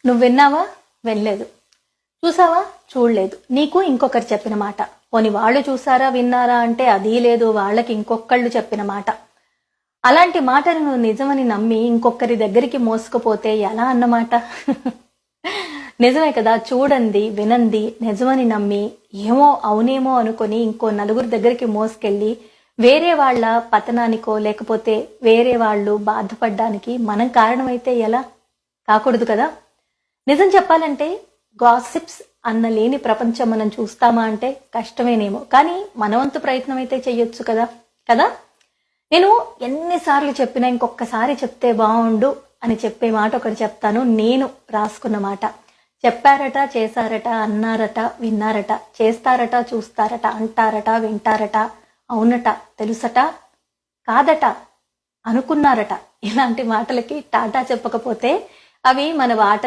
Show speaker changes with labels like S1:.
S1: నువ్వు విన్నావా? వినలేదు. చూసావా? చూడలేదు. నీకు ఇంకొకరు చెప్పిన మాట. పోని వాళ్ళు చూసారా విన్నారా అంటే అదీ లేదు, వాళ్ళకి ఇంకొకళ్ళు చెప్పిన మాట. అలాంటి మాటను నువ్వు నిజమని నమ్మి ఇంకొకరి దగ్గరికి మోసుకుపోతే ఎలా అన్నమాట? నిజమే కదా. చూడండి వినంది నిజమని నమ్మి ఏమో అవునేమో అనుకొని ఇంకో నలుగురు దగ్గరికి మోసుకెళ్ళి వేరే వాళ్ళ పతనానికో లేకపోతే వేరే వాళ్ళు బాధపడ్డానికి మనం కారణమైతే ఎలా? కాకూడదు కదా. నిజం చెప్పాలంటే గాసిప్స్ అన్న లేని ప్రపంచం మనం చూస్తామా అంటే కష్టమేనేమో, కానీ మనవంతు ప్రయత్నం అయితే చెయ్యొచ్చు కదా కదా నేను ఎన్నిసార్లు చెప్పినా ఇంకొకసారి చెప్తే బాగుండు అని చెప్పే మాట ఒకటి చెప్తాను. నేను రాసుకున్న మాట. చెప్పారట, చేశారట, అన్నారట, విన్నారట, చేస్తారట, చూస్తారట, అంటారట, వింటారట, అవునట, తెలుసట, కాదట, అనుకున్నారట. ఇలాంటి మాటలకి టాటా చెప్పకపోతే అవి మన వాట